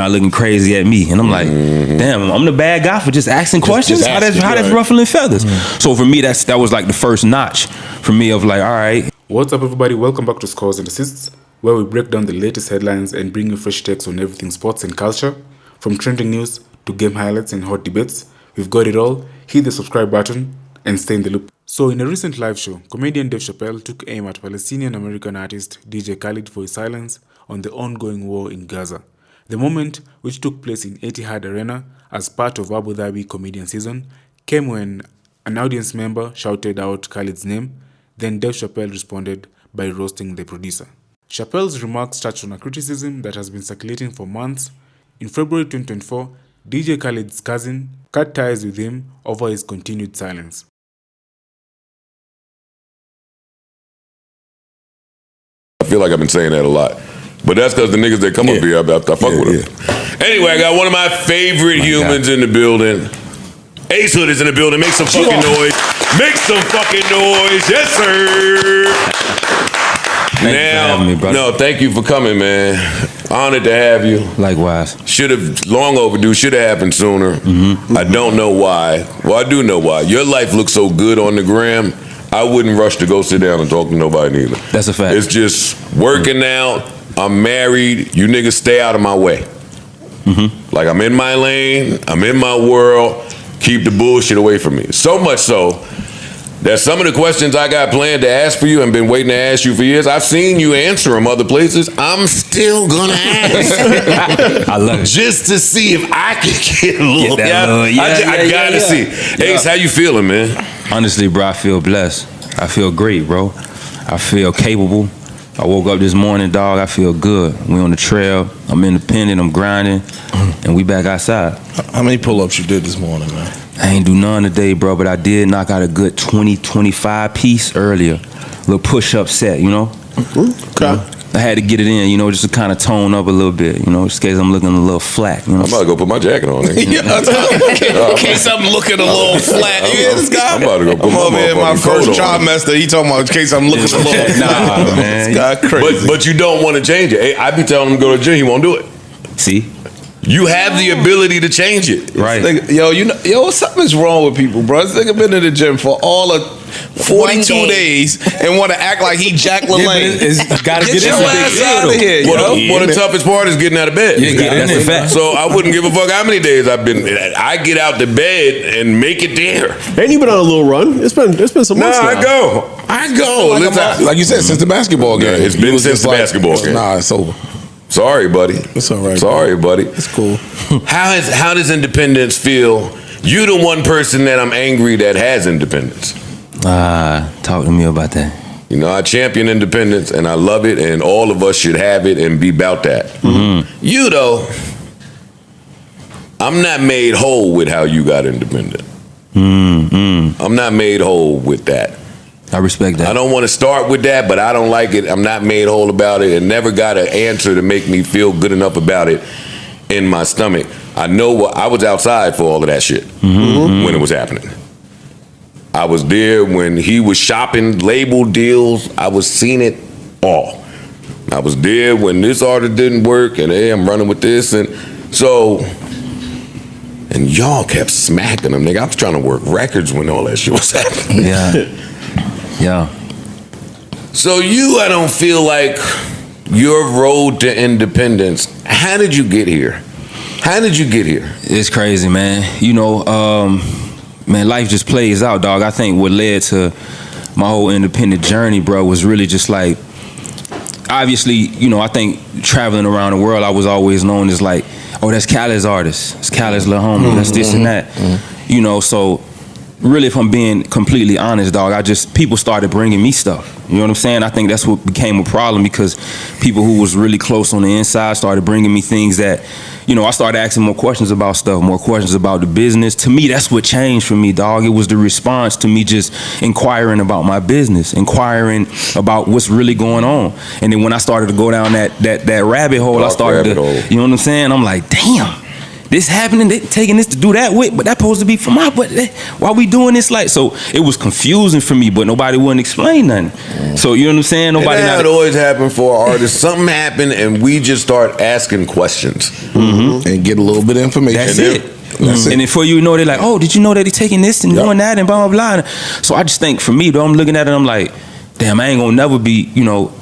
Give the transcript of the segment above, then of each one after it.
around looking crazy at me. And I'm like, damn, I'm the bad guy for just asking questions? How that's ruffling feathers? So for me, that was like the first notch for me of like, all right. What's up, everybody? Welcome back to Scores and Assists, where we break down the latest headlines and bring you fresh takes on everything sports and culture. From trending news to game highlights and hot debates, we've got it all. Hit the subscribe button and stay in the loop. So in a recent live show, comedian Dave Chappelle took aim at Palestinian-American artist DJ Khalid for his silence on the ongoing war in Gaza. The moment, which took place in Etihad Arena as part of Abu Dhabi comedian season, came when an audience member shouted out Khalid's name. Then Dave Chappelle responded by roasting the producer. Chappelle's remarks touched on a criticism that has been circulating for months. In February 2024, DJ Khaled's cousin cut ties with him over his continued silence. I feel like I've been saying that a lot. But that's because the niggas that come up here, I fuck with them. Anyway, I got one of my favorite humans in the building. Ace Hood is in the building. Make some fucking noise. Make some fucking noise. Yes, sir. Thank you for coming, man. Honored to have you. Likewise. Should have, long overdue, should have happened sooner. I don't know why. Well, I do know why. Your life looks so good on the gram, I wouldn't rush to go sit down and talk to nobody neither. That's a fact. It's just working out. I'm married. You niggas stay out of my way. Like, I'm in my lane. I'm in my world. Keep the bullshit away from me. So much so that some of the questions I got planned to ask for you and been waiting to ask you for years, I've seen you answer them other places. I'm still gonna ask. I love it. Just to see if I can get a little. I gotta see. Ace, how you feeling, man? Honestly, bro, I feel blessed. I feel great, bro. I feel capable. I woke up this morning, dog, I feel good. We on the trail, I'm independent, I'm grinding, and we back outside. How many pull-ups you did this morning, man? I ain't do none today, bro, but I did knock out a good 20, 25 piece earlier. Little push-up set, you know? Okay. I had to get it in, you know, just to kind of tone up a little bit, you know, just in case I'm looking a little flat, you know? I'm about to go put my jacket on. In case I'm looking a little flat. This guy. I'm about to go put my first trimester, he talking about in case I'm looking a little flat. Nah, man. This guy crazy. But you don't want to change it. Hey, I be telling him to go to the gym, he won't do it. See? You have the ability to change it. Right. Yo, something's wrong with people, bro. This nigga been in the gym for all of 42 days and want to act like he Jack LaLanne. Gotta get your ass out of here, Well, the toughest part is getting out of bed. That's a fact. So I wouldn't give a fuck how many days I've been. I get out the bed and make it there. Ain't you been on a little run? It's been some months now. I go. Like you said, since the basketball game. It's been since the basketball game. Nah, it's over. Sorry, buddy. It's all right. Sorry, buddy. It's cool. How does independence feel? You the one person that I'm angry that has independence. Talk to me about that. You know, I champion independence and I love it, and all of us should have it and be about that. You though, I'm not made whole with how you got independent. I'm not made whole with that. I respect that. I don't want to start with that, but I don't like it. I'm not made whole about it and never got an answer to make me feel good enough about it in my stomach. I know I was outside for all of that shit when it was happening. I was there when he was shopping label deals. I was seeing it all. I was there when this artist didn't work and hey, I'm running with this. And so, and y'all kept smacking them, nigga. I was trying to work records when all that shit was happening. Yeah. So I don't feel like your road to independence, how did you get here? It's crazy, man. You know, man, life just plays out, dog. I think what led to my whole independent journey, bro, was really just like, obviously, you know, I think traveling around the world, I was always known as like, oh, that's Khaled's artist. It's Khaled's little homie. That's this and that. You know, so really, if I'm being completely honest, dog, people started bringing me stuff. You know what I'm saying? I think that's what became a problem because people who was really close on the inside started bringing me things that, you know, I started asking more questions about stuff, more questions about the business. To me, that's what changed for me, dog. It was the response to me just inquiring about my business, inquiring about what's really going on. And then when I started to go down that rabbit hole, I started to, you know what I'm saying? I'm like, damn. this happening, they taking this to do that with, but that supposed to be for my, but why we doing this like? So it was confusing for me, but nobody wouldn't explain nothing. So you know what I'm saying? Nobody. And that always happened for artists. Something happened, and we just start asking questions and get a little bit of information. That's it. And then before you know, they're like, oh, did you know that he taking this and doing that and blah, blah, blah. So I just think for me, though, I'm looking at it, I'm like, damn, I ain't gonna never be, you know,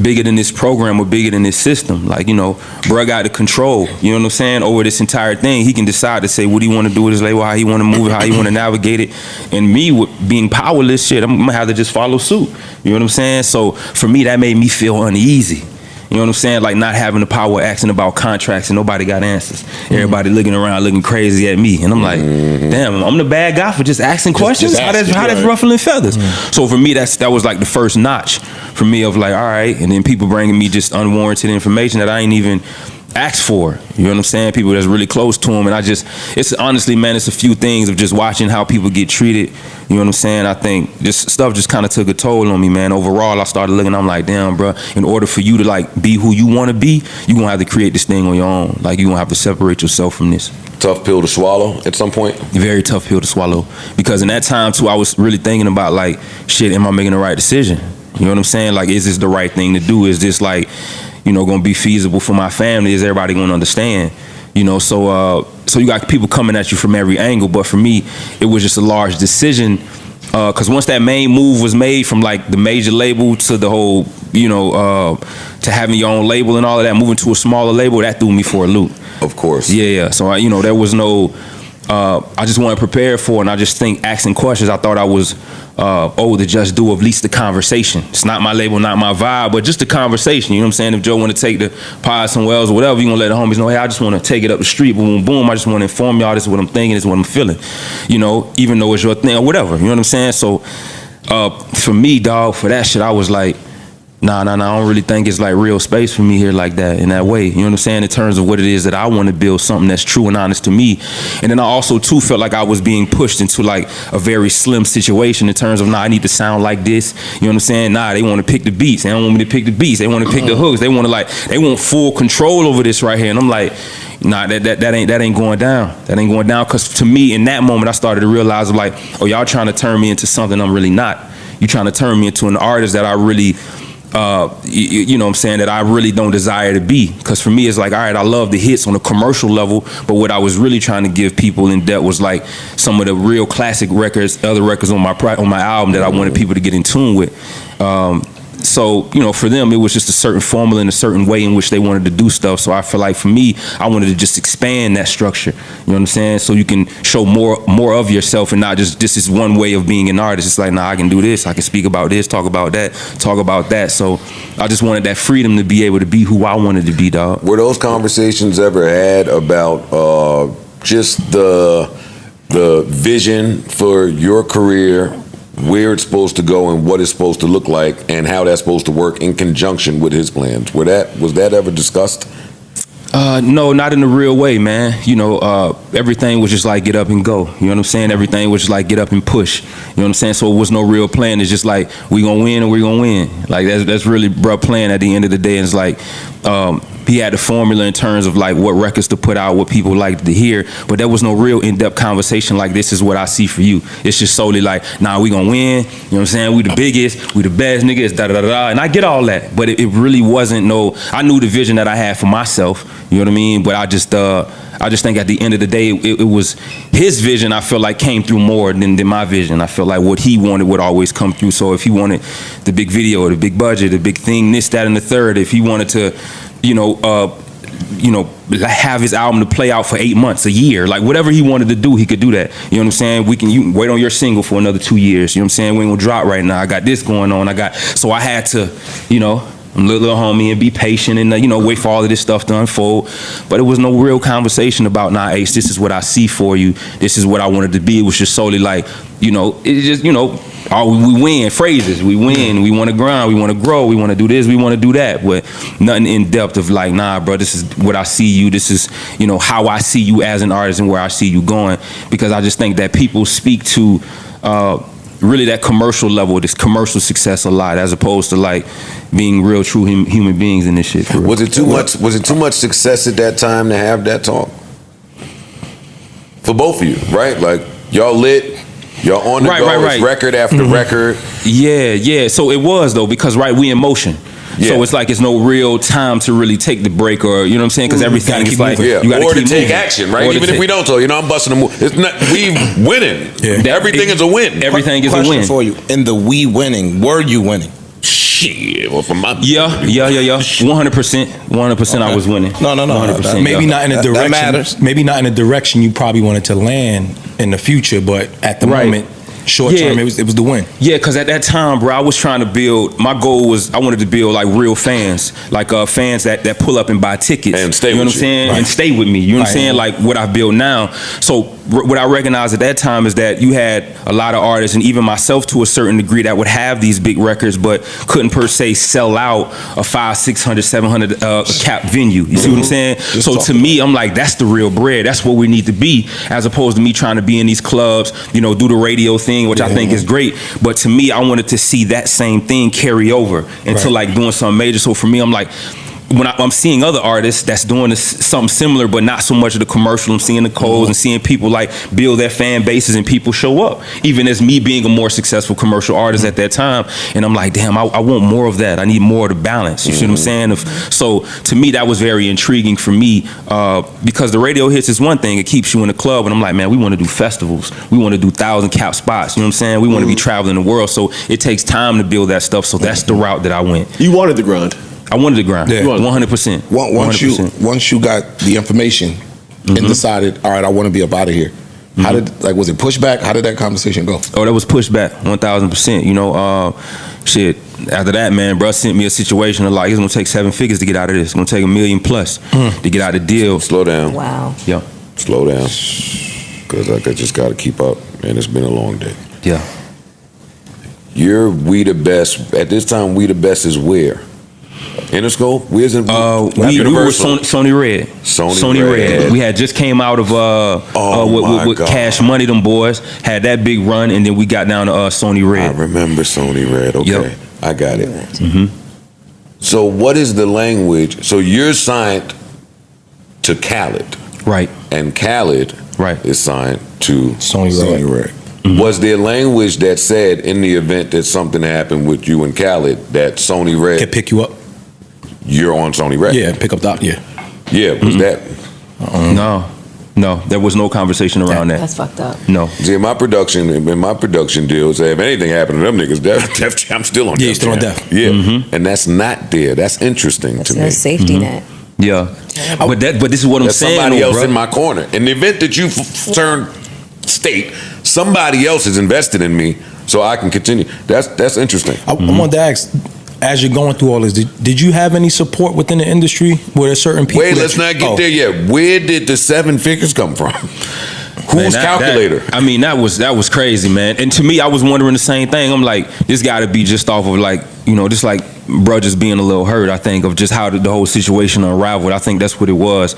bigger than this program or bigger than this system. Like, you know, bro got the control, you know what I'm saying, over this entire thing. He can decide to say what he want to do with his label, how he want to move it, how he want to navigate it. And me, with being powerless, shit, I'm gonna have to just follow suit. You know what I'm saying? So for me, that made me feel uneasy. You know what I'm saying? Like not having the power, asking about contracts, and nobody got answers. Everybody looking around, looking crazy at me, and I'm like, damn, I'm the bad guy for just asking questions. How that's ruffling feathers. So for me, that was like the first notch for me of like, all right, and then people bringing me just unwarranted information that I ain't even asked for. You know what I'm saying? People that's really close to him, and it's honestly, man, it's a few things of just watching how people get treated. You know what I'm saying? I think this stuff just kind of took a toll on me, man. Overall, I started looking, I'm like, damn, bro, in order for you to like be who you want to be, you gonna have to create this thing on your own. Like you gonna have to separate yourself from this. Tough pill to swallow at some point. Very tough pill to swallow, because in that time too, I was really thinking about like, shit, am I making the right decision? You know what I'm saying? Like, is this the right thing to do? Is this like, you know, gonna be feasible for my family? Is everybody gonna understand? You know, so you got people coming at you from every angle. But for me, it was just a large decision, because once that main move was made from like the major label to the whole, you know, to having your own label and all of that, moving to a smaller label, that threw me for a loop. Of course. Yeah. So you know, there was no. I just wasn't prepared for it, and I just think asking questions, I thought I was to just do at least the conversation. It's not my label, not my vibe, but just the conversation. You know what I'm saying? If Joe want to take the pod somewhere else or whatever, you gonna let the homies know, hey, I just want to take it up the street, boom, boom. I just want to inform y'all, this is what I'm thinking, this is what I'm feeling. You know, even though it's your thing or whatever. You know what I'm saying? So for me, dog, for that shit, I was like, Nah, I don't really think it's like real space for me here like that, in that way. You know what I'm saying? In terms of what it is that I want to build, something that's true and honest to me. And then I also too felt like I was being pushed into like a very slim situation in terms of, I need to sound like this. You know what I'm saying? They want to pick the beats. They don't want me to pick the beats. They want to pick the hooks. They want full control over this right here. And I'm like, that ain't going down. That ain't going down. Because to me, in that moment, I started to realize like, oh, y'all trying to turn me into something I'm really not. You trying to turn me into an artist that I really, you know what I'm saying, that I really don't desire to be. Because for me, it's like, all right, I love the hits on a commercial level, but what I was really trying to give people in depth was like some of the real classic records, other records on my album that I wanted people to get in tune with. So, you know, for them, it was just a certain formula and a certain way in which they wanted to do stuff. So I feel like for me, I wanted to just expand that structure. You know what I'm saying? So you can show more of yourself and not just, this is one way of being an artist. It's like, I can do this. I can speak about this, talk about that. So I just wanted that freedom to be able to be who I wanted to be, dog. Were those conversations ever had about just the vision for your career, where it's supposed to go and what it's supposed to look like and how that's supposed to work in conjunction with his plans? Was that ever discussed? No, not in a real way, man. You know, everything was just like get up and go. You know what I'm saying? Everything was just like get up and push. You know what I'm saying? So it was no real plan. It's just like we gonna win and we gonna win. Like that's really bruh plan at the end of the day. And it's like he had the formula in terms of like what records to put out, what people liked to hear, but there was no real in-depth conversation like this is what I see for you. It's just solely like, we gonna win. You know what I'm saying? We the biggest, we the best niggas, da-da-da-da. And I get all that, but it really wasn't I knew the vision that I had for myself, you know what I mean? But I just think at the end of the day, it was his vision, I feel like, came through more than my vision. I feel like what he wanted would always come through. So if he wanted the big video, the big budget, the big thing, this, that, and the third, if he wanted to, have his album to play out for 8 months, a year, like whatever he wanted to do, he could do that. You know what I'm saying? You wait on your single for another 2 years. You know what I'm saying? We ain't gonna drop right now. I got this going on. So I had to, I'm a little homie and be patient and, wait for all of this stuff to unfold. But it was no real conversation about, Ace, this is what I see for you. This is what I wanted to be. It was just solely like, it's just, we win, phrases. We win, we want to grind, we want to grow, we want to do this, we want to do that. But nothing in depth of like, bro, this is what I see you. This is, how I see you as an artist and where I see you going. Because I just think that people speak to, really that commercial level, this commercial success a lot, as opposed to like being real, true human beings in this shit. For real. Was it too much success at that time to have that talk? for both of you, right? Like y'all lit, y'all on the go, it's record after record. Yeah. So it was though, because we in motion. Yeah. So it's like it's no real time to really take the break, or you know what I'm saying? Because everything is like you gotta or keep to take moving. action, right? Or to Even if we don't talk, I'm busting a move. It's not we winning. Yeah. Everything is a win. Everything is a Question win. for you. In the we winning, were you winning? Shit. Well, from my Yeah. 100%. I was winning. No. 100%. Maybe not in a That direction. matters. Maybe not in a direction you probably wanted to land in the future, but at the moment, short term, it was the win. Yeah, because at that time, bro, I was trying to build. My goal was I wanted to build like real fans, like fans that pull up and buy tickets and stay. You know what I'm saying? Right. And stay with me. You know what I'm saying? Like what I've built now. So what I recognized at that time is that you had a lot of artists, and even myself to a certain degree, that would have these big records, but couldn't per se sell out a 500, 600, 700 cap venue. You see what I'm saying? So to me, I'm like, that's the real bread. That's what we need to be, as opposed to me trying to be in these clubs, do the radio thing, which I think is great. But to me, I wanted to see that same thing carry over into like doing something major. So for me, I'm like, when I'm seeing other artists that's doing something similar, but not so much of the commercial, I'm seeing the codes and seeing people like build their fan bases and people show up. Even as me being a more successul commercial artist at that time, and I'm like, damn, I want more of that. I need more of the balance. You see what I'm saying? So to me, that was very intriguing for me because the radio hits is one thing; it keeps you in the club, and I'm like, man, we want to do festivals, we want to do 1,000 cap spots. You know what I'm saying? We want to be traveling the world, so it takes time to build that stuff. So that's the route that I went. You wanted the grind. I wanted to grind. Yeah. 100%. Once you got the information and decided, all right, I want to be up out of here. How did was it pushback? How did that conversation go? Oh, that was pushback, 1,000%. Shit. After that, man, bro sent me a situation of like, it's gonna take 7 figures to get out of this. It's gonna take $1 million plus to get out of the deal. Slow down. Wow. Yeah. Slow down. Because I just got to keep up, man. It's been a long day. Yeah. You're We The Best. At this time, We The Best is where? Interscope? Where's it? We were Sony Red. Sony Red. We had just came out of with Cash Money, them boys had that big run, and then we got down to Sony Red. I remember Sony Red. Okay, Yep. I got it. So what is the language? So you're signed to Khalid, Right. and Khalid is signed to Sony Red. Was there language that said in the event that something happened with you and Khalid that Sony Red Could pick you up. you're on Sony Red? Yeah, pick up that. Yeah. Yeah, was that? No, there was no conversation around that. That's fucked up. No. See, in my production deal, say if anything happened to them niggas, Def Jam, I'm still on. Yeah, Def still on Jam. Def. Yeah, and that's not there. That's interesting That's to a me. safety net. Yeah. But this is what I'm There's saying. somebody though, else bro. in my corner. In the event that you turn state, somebody else is invested in me, so I can continue. That's interesting. I wanted to ask, as you're going through all this, did you have any support within the industry? Were there certain people? Wait, let's not get there yet. Where did the 7 figures come from? Whose calculator? That was crazy, man. And to me, I was wondering the same thing. I'm like, this got to be just off of like, just like bro just being a little hurt, I think, of just how the whole situation unraveled. I think that's what it was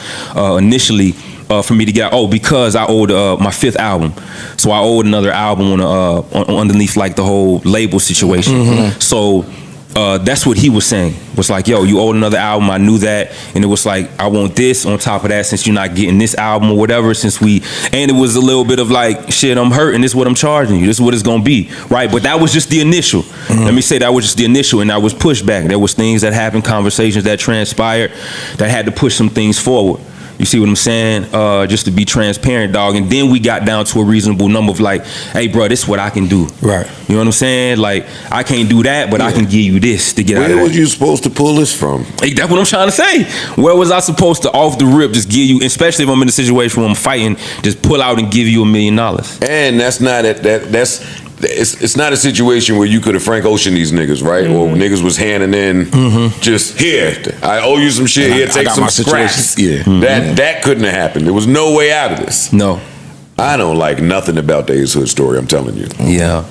initially for me to get out. Because I owed my 5th album. So I owed another album on underneath like the whole label situation. So that's what he was saying. Was like, yo, you owed another album. I knew that, and it was like, I want this on top of that since you're not getting this album or whatever. And it was a little bit of like, shit, I'm hurting. This is what I'm charging you. This is what it's gonna be, right? But that was just the initial. Let me say that was just the initial, and that was pushback. There was things that happened, conversations that transpired, that had to push some things forward. You see what I'm saying? Just to be transparent, dog. And then we got down to a reasonable number of like, hey, bro, this is what I can do. Right. You know what I'm saying? Like, I can't do that, but I can give you this to get out of Where that. was you supposed to pull this from? Hey, that's what I'm trying to say. Where was I supposed to, off the rip, just give you, especially if I'm in a situation where I'm fighting, just pull out and give you $1 million? And that's not it's not a situation where you could have Frank Ocean these niggas, right? Or niggas was handing in just here. I owe you some shit. Here, take some scraps. Yeah. That couldn't have happened. There was no way out of this. No. I don't like nothing about the Ace Hood story. I'm telling you. Yeah.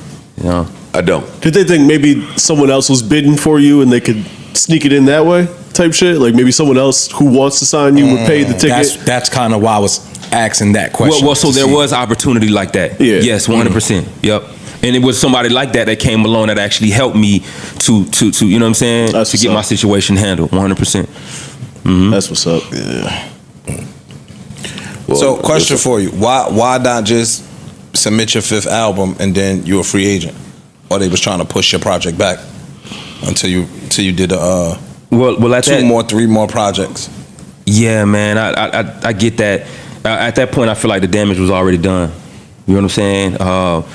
I don't. Did they think maybe someone else was bidding for you and they could sneak it in that way type shit? Like maybe someone else who wants to sign you would pay the ticket? That's kind of why I was asking that question. Well, so there was opportunity like that. Yeah. Yes, 100%. Yep. And it was somebody like that came along that actually helped me to you know what I'm saying, That's to get my situation handled. 100%. That's what's up. Yeah. Well, So, question for you: Why not just submit your 5th album and then you're a free agent? Or they was trying to push your project back until you did well, at 3 more projects. Yeah, man, I get that. At that point, I feel like the damage was already done. You know what I'm saying?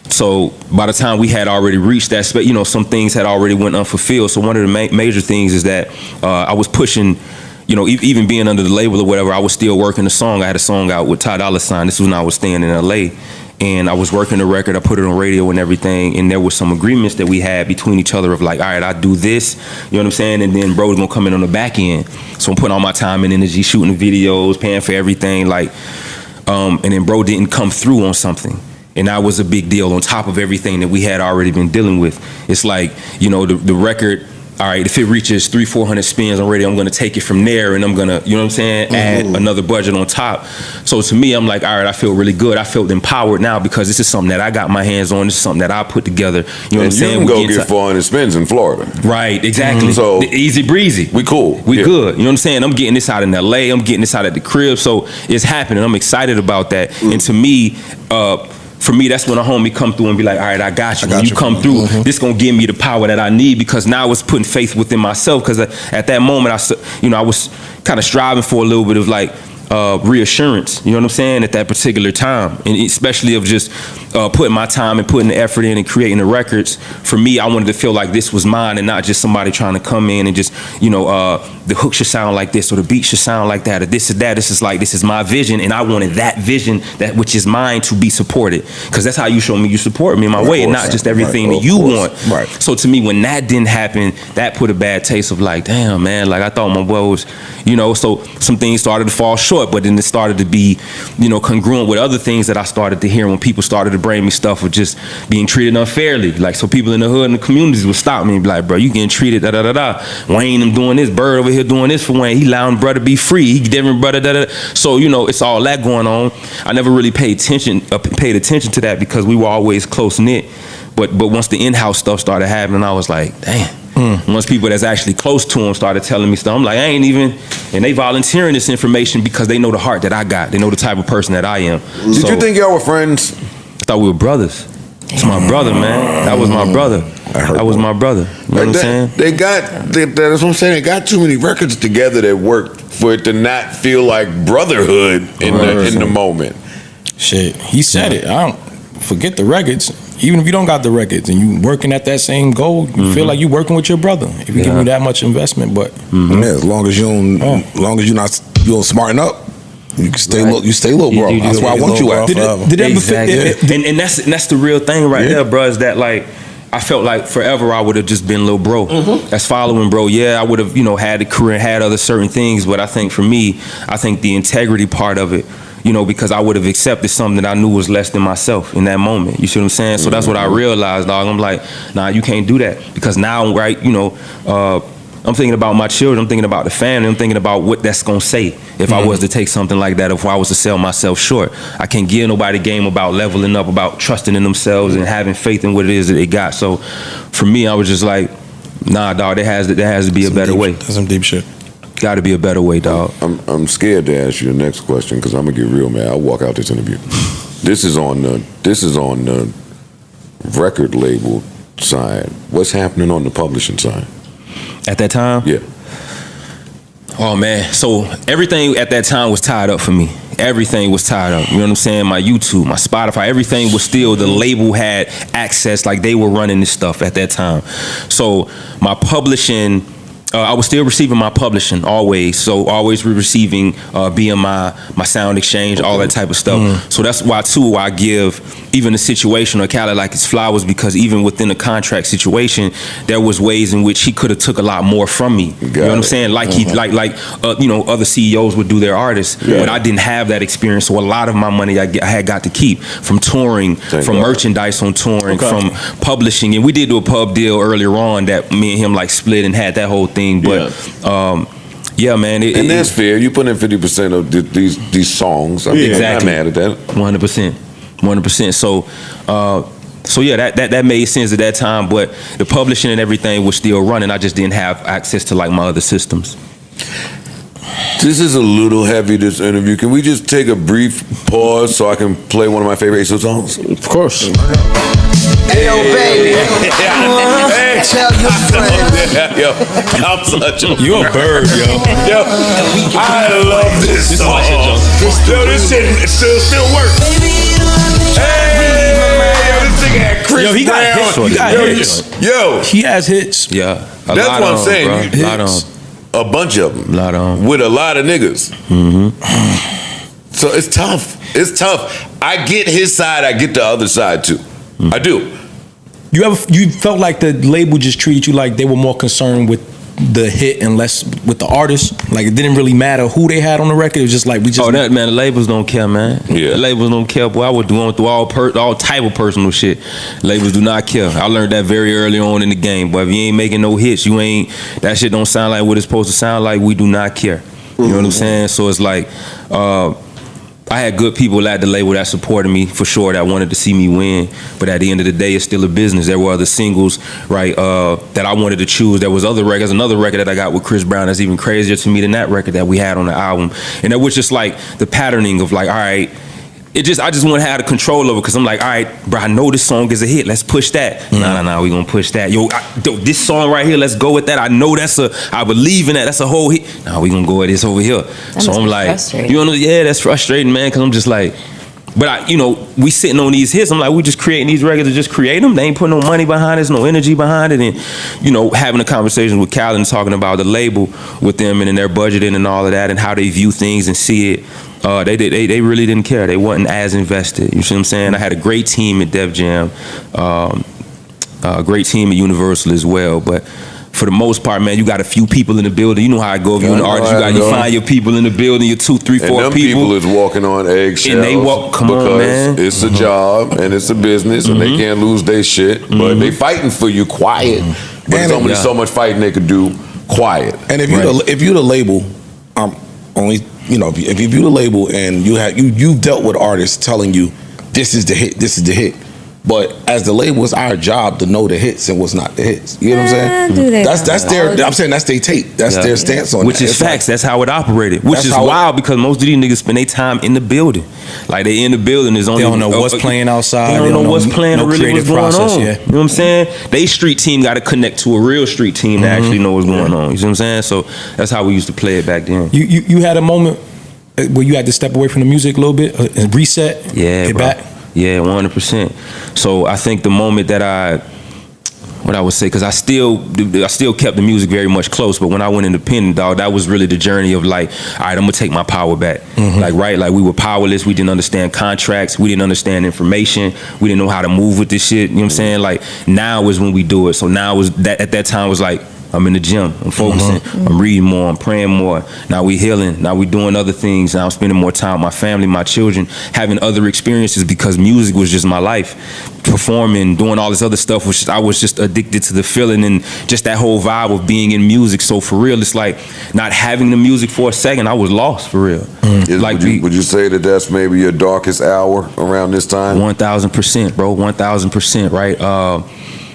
So by the time we had already reached that space, you know, some things had already went unfulfilled. So one of the major things is that I was pushing, you know, even being under the label or whatever, I was still working the song. I had a song out with Ty Dolla $ign. This was when I was staying in LA. And I was working the record, I put it on radio and everything, and there was some agreements that we had between each other of like, all right, I do this, you know what I'm saying, and then bro's gonna come in on the back end. So I'm putting all my time and energy, shooting the videos, paying for everything, like, and then bro didn't come through on something. And that was a big deal on top of everything that we had already been dealing with. It's like, you know, the record, all right, if it reaches 300-400 spins on radio, I'm gonna take it from there and I'm gonna, you know what I'm saying, add another budget on top. So to me, I'm like, all right, I feel really good. I felt empowered now because this is something that I got my hands on. This is something that I put together. You know what I'm saying? You can go get 400 spins in Florida. Right, exactly. So easy breezy. We cool. We good. You know what I'm saying? I'm getting this out in LA. I'm getting this out at the crib. So it's happening. I'm excited about that. And to me, for me, that's when a homie come through and be like, all right, I got you. When you come through, this gonna give me the power that I need, because now it's putting faith within myself. Because at that moment, I was kind of striving for a little bit of like reassurance, you know what I'm saying, at that particular time. And especially of just putting my time and putting the effort in and creating the records. For me, I wanted to feel like this was mine and not just somebody trying to come in and just, you know, the hook should sound like this or the beat should sound like that or this or that. This is like, this is my vision, and I wanted that vision, that which is mine, to be supported. Because that's how you show me you support me in my way, and not just everything that you want. Right. So to me, when that didn't happen, that put a bad taste of like, damn, man, like I thought my boy was, you know, so some things started to fall short, but then it started to be, you know, congruent with other things that I started to hear when people started to bring me stuff of just being treated unfairly. Like, so people in the hood and the communities would stop me and be like, bro, you getting treated da-da-da-da. Wayne them doing this, Bird over here doing this for Wayne. He allowing brother to be free. He different brother, da-da-da. So, you know, it's all that going on. I never really paid attention to that because we were always close-knit. But once the in-house stuff started happening, I was like, damn. Once people that's actually close to him started telling me stuff, I'm like, I ain't even, and they volunteering this information because they know the heart that I got. They know the type of person that I am. Did you think y'all were friends? I thought we were brothers. It's my brother, man. That was my brother. That was my brother. You know what I'm saying? That's what I'm saying. They got too many records together that worked for it to not feel like brotherhood in the moment. Shit, he said it. I don't forget the records. Even if you don't got the records and you working at that same goal, you feel like you working with your brother. If you give you that much investment, but yeah, as long as you don't smarten up, you can stay low. You stay low, bro. That's where I want you at. And that's the real thing right there, bro. Is that like, I felt like forever I would have just been Lil Bro. That's following Bro. Yeah, I would have, you know, had a career, had other certain things, but I think for me, I think the integrity part of it, you know, because I would have accepted something that I knew was less than myself in that moment. You see what I'm saying? So that's what I realized, dog. I'm like, nah, you can't do that. Because now, right, you know, I'm thinking about my children. I'm thinking about the family. I'm thinking about what that's going to say if I was to take something like that, if I was to sell myself short. I can't give nobody a game about leveling up, about trusting in themselves and having faith in what it is that they got. So for me, I was just like, nah, dog, there has to be a better way. That's some deep shit. Got to be a better way, dog. I'm scared to ask you the next question because I'm gonna get real mad. I'll walk out this interview. This is on the record label side. What's happening on the publishing side? At that time? Yeah. Oh, man. So everything at that time was tied up for me. Everything was tied up. You know what I'm saying? My YouTube, my Spotify, everything was still, the label had access, like they were running this stuff at that time. So my publishing, I was still receiving my publishing always. So always receiving BMI, my Sound Exchange, all that type of stuff. So that's why too, I give even the situation of Khalid like his flowers, because even within the contract situation, there was ways in which he could have took a lot more from me. You know what I'm saying? Like he, you know, other CEOs would do their artists, but I didn't have that experience. So a lot of my money I had got to keep from touring, from merchandise on touring, from publishing. And we did do a pub deal earlier on that me and him like split and had that whole thing. But yeah, man. And that's fair. You put in 50% of these songs. I mean, exactly. I'm not mad at that. 100%. So yeah, that made sense at that time. But the publishing and everything was still running. I just didn't have access to like my other systems. This is a little heavy, this interview. Can we just take a brief pause so I can play one of my favorite ASO songs? Of course. Hey, yo, baby. Tell your friends. Yo, I'm such a... You a bird, yo. Yo, I love this song. Yo, this shit still works. Hey, yo, this nigga had Chris Yo, he got Brown. hits. He got hits. Yo, He has hits. Yeah, that's what I'm saying. Bro. Lot on. A bunch of them. Lot on. With a lot of niggas. So it's tough. It's tough. I get his side. I get the other side too. I do. You felt like the label just treated you like they were more concerned with the hit and less with the artist? Like it didn't really matter who they had on the record. It was just like we just. Oh, that man, the labels don't care, man. Yeah. The labels don't care. Boy, I was going through all type of personal shit. Labels do not care. I learned that very early on in the game. But if you ain't making no hits, that shit don't sound like what it's supposed to sound like. We do not care. You know what I'm saying? So it's like, I had good people at the label that supported me for sure, that wanted to see me win. But at the end of the day, it's still a business. There were other singles, right, that I wanted to choose. There was other records. Another record that I got with Chris Brown that's even crazier to me than that record that we had on the album. And it was just like the patterning of like, all right, I just want to have the control over, because I'm like, all right, bro, I know this song is a hit. Let's push that. Nah, we gonna push that. Yo, this song right here, let's go with that. I know I believe in that. That's a whole hit. Nah, we gonna go with this over here. So I'm like, yeah, that's frustrating, man, because I'm just like, but we sitting on these hits. I'm like, we just creating these records to just create them. They ain't putting no money behind it, no energy behind it. And, having a conversation with Khalid and talking about the label with them and in their budgeting and all of that and how they view things and see it. They really didn't care. They wasn't as invested. You see what I'm saying? I had a great team at Def Jam, a great team at Universal as well. But for the most part, man, you got a few people in the building. You know how I go. If you're an artist, you find your people in the building. Your 2, 3, 4 and them people is walking on eggshells. And they walk. Come on, man. It's a job and it's a business, and they can't lose their shit. But they fighting for you quiet. But there's only so much fighting they could do quiet. And if you're the label, if you view the label and you've dealt with artists telling you this is the hit, but as the label, it's our job to know the hits and what's not the hits. You know what I'm saying? That's their. I'm saying that's their take. That's their stance on it. Which is facts. That's how it operated. Which is wild, because most of these niggas spend their time in the building. Like they in the building. They don't know what's playing outside. They don't know what's playing or really what's going on. Yeah. You know what I'm saying? They street team got to connect to a real street team that actually know what's going on. You see what I'm saying? So that's how we used to play it back then. You had a moment where you had to step away from the music a little bit and reset. Yeah, get bro. back. Yeah, 100%. So I think the moment that what I would say, because I still kept the music very much close, but when I went independent, dog, that was really the journey of like, all right, I'm gonna take my power back. Like we were powerless. We didn't understand contracts. We didn't understand information. We didn't know how to move with this shit. You know what I'm saying? Like now is when we do it. So now at that time was like, I'm in the gym. I'm focusing. I'm reading more. I'm praying more. Now we healing. Now we doing other things. Now I'm spending more time with my family, my children, having other experiences, because music was just my life. Performing, doing all this other stuff, which I was just addicted to the feeling and just that whole vibe of being in music. So for real, it's like not having the music for a second, I was lost for real. Would you say that that's maybe your darkest hour around this time? 1,000%, bro. 1,000%, right?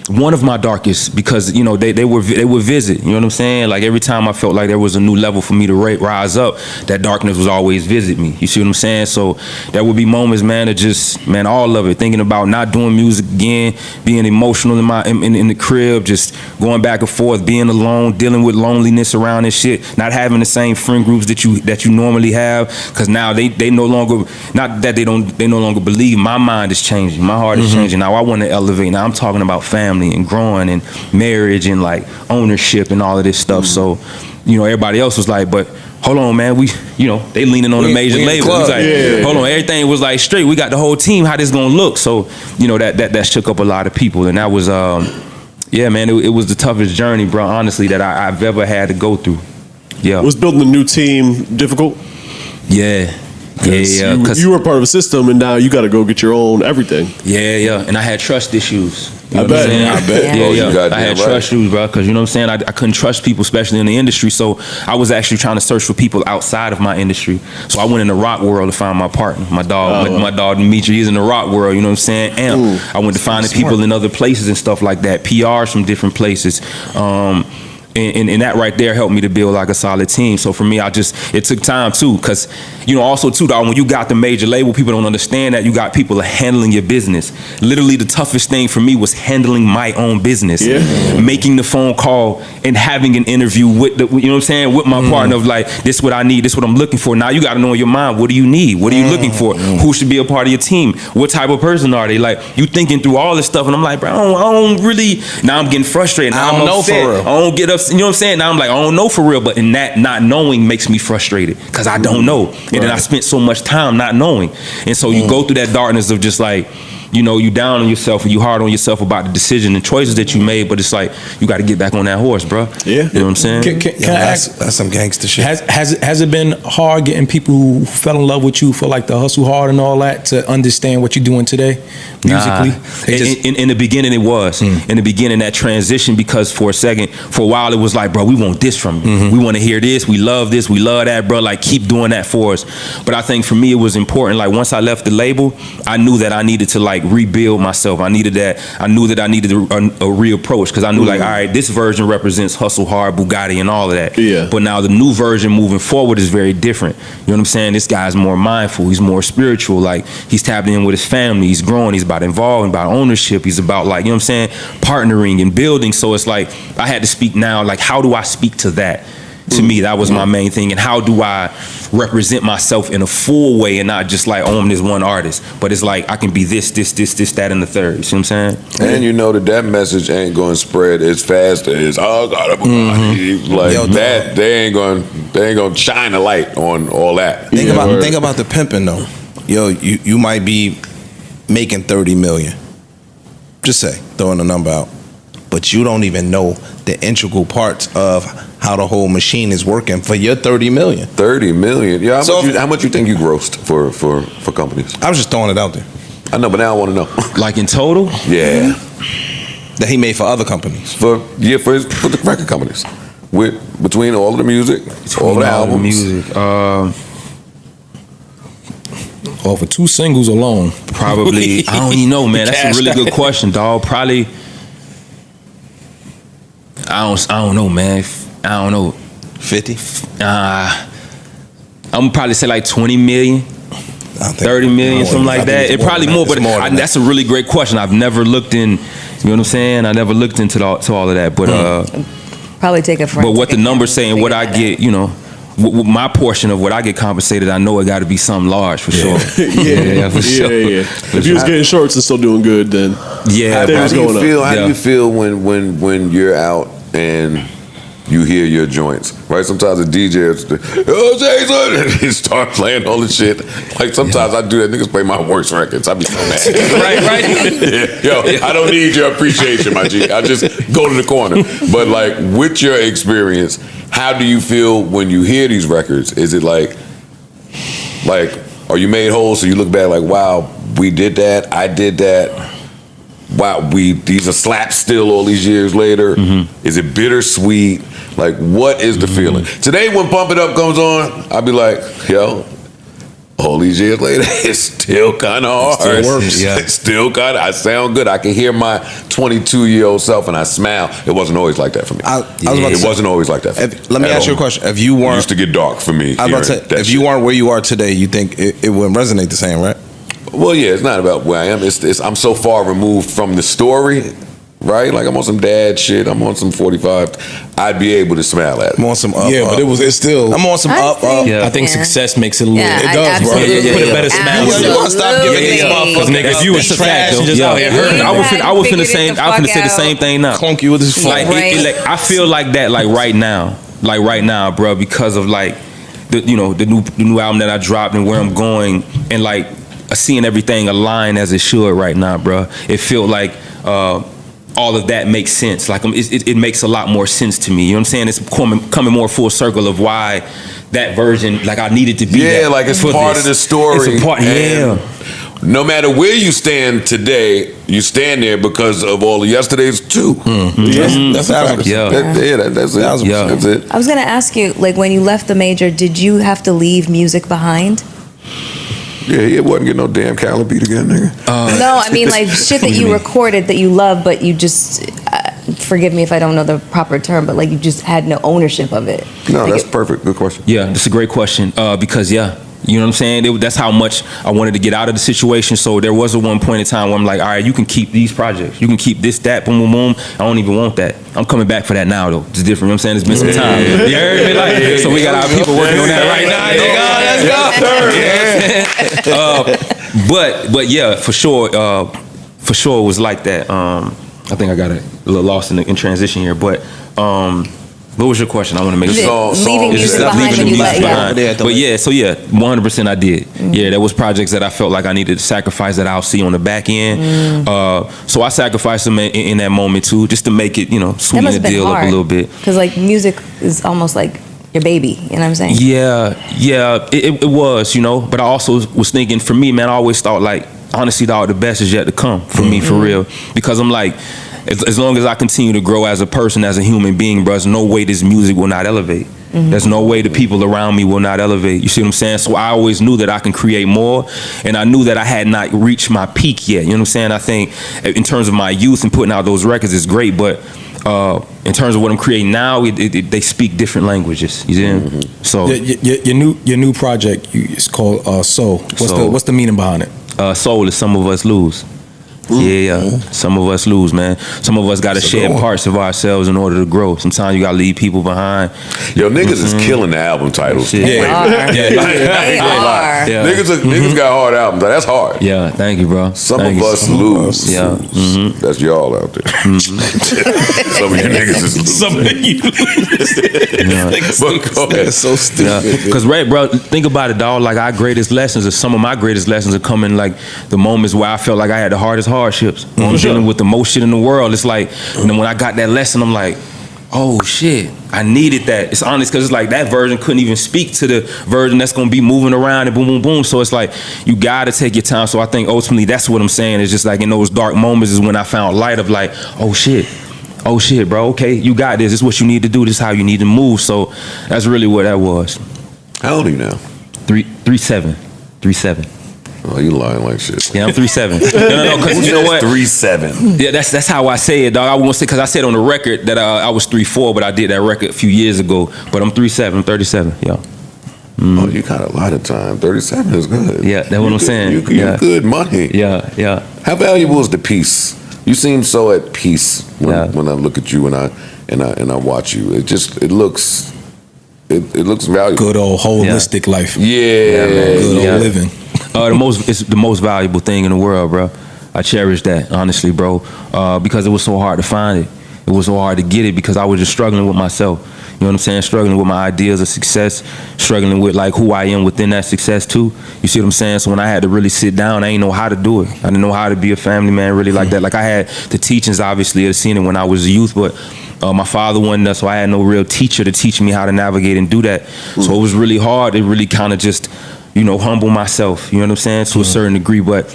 One of my darkest, because they would visit. You know what I'm saying? Like every time I felt like there was a new level for me to rise up, that darkness was always visit me. You see what I'm saying? So there would be moments, man, of just, man, all of it, thinking about not doing music again, being emotional in the crib, just going back and forth, being alone, dealing with loneliness around this shit, not having the same friend groups that you normally have, because now they no longer, not that they no longer believe. My mind is changing, my heart is changing. Now I want to elevate. Now I'm talking about family and growing and marriage and like ownership and all of this stuff. So, everybody else was like, but hold on, man, they leaning on the major label. Like, hold on, everything was like straight. We got the whole team. How this gonna look? So, that shook up a lot of people, and that was, man, it was the toughest journey, bro. Honestly, that I've ever had to go through. Yeah. Was building a new team difficult? Yeah. Yeah, because you were part of a system, and now you got to go get your own everything. Yeah, and I had trust issues. I bet. Yeah. I had trust issues, bro, because you know what I'm saying. I couldn't trust people, especially in the industry. So I was actually trying to search for people outside of my industry. So I went in the rock world to find my partner, my dog. My dog Dimitri is in the rock world. You know what I'm saying? I went to finding people in other places and stuff like that. PRs from different places. And that right there helped me to build like a solid team. So for me, it took time too, because also too, dog, when you got the major label, people don't understand that you got people handling your business. Literally, the toughest thing for me was handling my own business, making the phone call and having an interview with with my partner of like, this what I need, this what I'm looking for. Now you got to know in your mind, what do you need, what are you looking for, who should be a part of your team, what type of person are they? Like, you thinking through all this stuff, and I'm like, bro, I don't really. Now I'm getting frustrated. Now I'm upset. For real. I don't get upset. You know what I'm saying? Now I'm like, I don't know for real. But in that not knowing makes me frustrated because I don't know. And then I spent so much time not knowing. And so you go through that darkness of just like, you down on yourself and you hard on yourself about the decision and choices that you made, but it's like, you got to get back on that horse, bro. Yeah. You know what I'm saying? Can I ask, that's some gangster shit. Has it been hard getting people who fell in love with you for like the hustle hard and all that to understand what you're doing today musically? In the beginning it was. In the beginning, that transition, because for a while it was like, bro, we want this from you. We want to hear this. We love this. We love that, bro. Like, keep doing that for us. But I think for me it was important. Like, once I left the label, I knew that I needed to like rebuild myself. I knew that I needed a reapproach, because I knew like, all right, this version represents hustle hard, Bugatti and all of that. Yeah. But now the new version moving forward is very different. You know what I'm saying? This guy's more mindful. He's more spiritual. Like, he's tapping in with his family. He's growing. He's about involvement, about ownership. He's about like, you know what I'm saying, partnering and building. So it's like, I had to speak now. Like, how do I speak to that? To me, that was my main thing. And how do I represent myself in a full way and not just like, oh, I'm this one artist, but it's like, I can be this, that, and the third. You see what I'm saying? And you know that message ain't going to spread as fast as, oh, God, like that. They ain't going to shine a light on all that. Think about the pimping though. Yo, you might be making 30 million. Just say, throwing a number out. But you don't even know the integral parts of how the whole machine is working for your 30 million. 30 million? Yeah, how much you think you grossed for companies? I was just throwing it out there. I know, but now I want to know. Like in total? Yeah. That he made for other companies. For the record companies. Between all of the music, all the albums. Music. Well, for 2 singles alone. Probably, I don't even know, man. That's a really good question, dog. Probably, I don't know, man. I don't know. 50? I'm gonna probably say like 20 million. 30 million, something like that. It probably more, but that's a really great question. I've never looked in, you know what I'm saying? I never looked into all of that, but probably take it from. But what the numbers say and what I get, my portion of what I get compensated, I know it got to be something large for sure. For sure. If you was getting shorts and still doing good, then how do you feel when you're out and you hear your joints, right? Sometimes a DJ he start playing all the shit. Like, sometimes I do that. Niggas play my worst records. I be so mad. right. Yo, I don't need your appreciation, my G. I just go to the corner. But like, with your experience, how do you feel when you hear these records? Is it like, are you made whole? So you look back like, wow, we did that. I did that. Wow, these are slaps still all these years later. Is it bittersweet? Like, what is the feeling? Today, when Pump It Up comes on, I'll be like, yo, all these years later, it's still kind of hard. It still works. It's still kind of, I sound good. I can hear my 22-year-old self and I smile. It wasn't always like that for me. It wasn't always like that for me. Let me ask you a question. If you weren't, it used to get dark for me. I was about to say, if you weren't where you are today, you think it wouldn't resonate the same, right? Well, yeah, it's not about where I am. It's I'm so far removed from the story, right? Like, I'm on some dad shit. I'm on some 45. I'd be able to smile at it. I'm on some up. Yeah, but it's still. I'm on some up. I think success makes it a little. Yeah, it does, bro. Put a better smile. You want to stop giving these Because nigga, if you was trash and just out here hurting, I would finna say the same thing now. Clunky with his phone. Like, I feel like that, like right now, bro, because of like the new album that I dropped and where I'm going, and like seeing everything align as it should right now, bro. It felt like all of that makes sense. Like, it makes a lot more sense to me. You know what I'm saying? It's coming more full circle of why that version, like, I needed to be that. Yeah, like, it's part of the story. It's a part, no matter where you stand today, you stand there because of all the yesterdays too. That's it. That's it. I was gonna ask you, like, when you left the major, did you have to leave music behind? Yeah, he wasn't getting no damn Khalid beat again, nigga. No, I mean, like, shit that you recorded that you love, but you just forgive me if I don't know the proper term, but like you just had no ownership of it. No, Like that's it- perfect. Good question. Yeah, that's a great question. Because you know what I'm saying? That's how much I wanted to get out of the situation. So there was a one point in time where I'm like, all right, you can keep these projects. You can keep this, that, boom, boom, boom. I don't even want that. I'm coming back for that now, though. It's different. You know what I'm saying? It's been some time. You heard me? Like, so we got our people working on that right now. Let's go. But yeah, for sure it was like that. I think I got a little lost in transition here. But what was your question? I want to make sure. Leaving music behind when you let But yeah, so 100% I did. Yeah, there was projects that I felt like I needed to sacrifice that I'll see on the back end. So I sacrificed them in that moment too, just to make it, sweeten the deal up a little bit. Because like music is almost like your baby, you know what I'm saying? Yeah, it was, but I also was thinking, for me, man, I always thought like, honestly, dog, the best is yet to come for me, for real. Because I'm like, as long as I continue to grow as a person, as a human being, bro, there's no way this music will not elevate. There's no way the people around me will not elevate. You see what I'm saying? So I always knew that I can create more, and I knew that I had not reached my peak yet. You know what I'm saying? I think in terms of my youth and putting out those records is great, but in terms of what I'm creating now, they speak different languages. You see? So your new project is called Soul. What's the meaning behind it? Soul is some of us lose. Yeah. Some of us lose, man. Some of us got to shed parts of ourselves in order to grow. Sometimes you got to leave people behind. Yo, niggas is killing the album titles. They are. Niggas got hard albums. That's hard. Yeah, thank you, bro. Some of us lose. Yeah. That's y'all out there. Some of you niggas is losing. Some of you. But go ahead. That's so stupid. Because, right, bro, think about it, dog. Like, our greatest lessons, or some of my greatest lessons, are coming like the moments where I felt like I had the hardest hardships. When I'm dealing with the most shit in the world. It's like, and then when I got that lesson, I'm like, oh shit, I needed that. It's honest, because it's like that version couldn't even speak to the version that's gonna be moving around and boom, boom, boom. So it's like, you gotta take your time. So I think ultimately that's what I'm saying. It's just like in those dark moments is when I found light of like, oh shit, bro, okay, you got this. This is what you need to do. This is how you need to move. So that's really what that was. How old are you now? 3'7". Oh, you lying like shit. Yeah, I'm 3'7". No, because you know what? 3'7". Yeah, that's how I say it, dog. I won't say, because I said on the record that I was 3'4", but I did that record a few years ago. But I'm 3'7", I'm 37, yeah. Oh, you got a lot of time. 37 is good. Yeah, that's what I'm saying. You good money. Yeah. How valuable is the peace? You seem so at peace when I look at you and I watch you. It looks valuable. Good old holistic life. Yeah. Good old living. It's the most valuable thing in the world, bro. I cherish that, honestly, bro, because it was so hard to find it. It was so hard to get it because I was just struggling with myself. You know what I'm saying? Struggling with my ideas of success, struggling with like who I am within that success too. You see what I'm saying? So when I had to really sit down, I didn't know how to do it. I didn't know how to be a family man really like that. Like I had the teachings, obviously, of seeing it when I was a youth, but my father wasn't there, so I had no real teacher to teach me how to navigate and do that. So it was really hard. It really kind of just, humble myself. You know what I'm saying? To a certain degree, but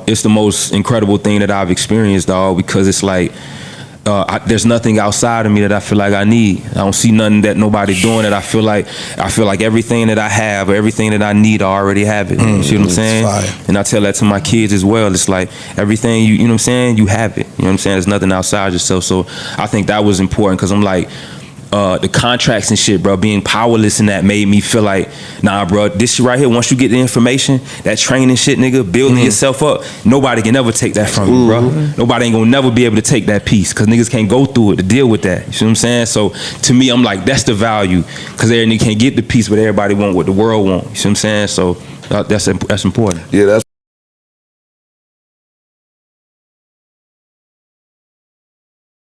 it's the most incredible thing that I've experienced, dog, because it's like, there's nothing outside of me that I feel like I need. I don't see nothing that nobody doing that I feel like everything that I have or everything that I need, I already have it. You see what I'm saying? Fire. And I tell that to my kids as well. It's like everything you know what I'm saying, you have it. You know what I'm saying? There's nothing outside yourself. So I think that was important because I'm like, the contracts and shit, bro, being powerless in that made me feel like, nah, bro, this shit right here, once you get the information, that training shit, nigga, building yourself up, nobody can ever take that from you, bro. Nobody ain't gonna never be able to take that piece because niggas can't go through it to deal with that. You see what I'm saying? So to me, I'm like, that's the value because everybody can't get the piece, but everybody want what the world want. You see what I'm saying? So that's important. Yeah, that's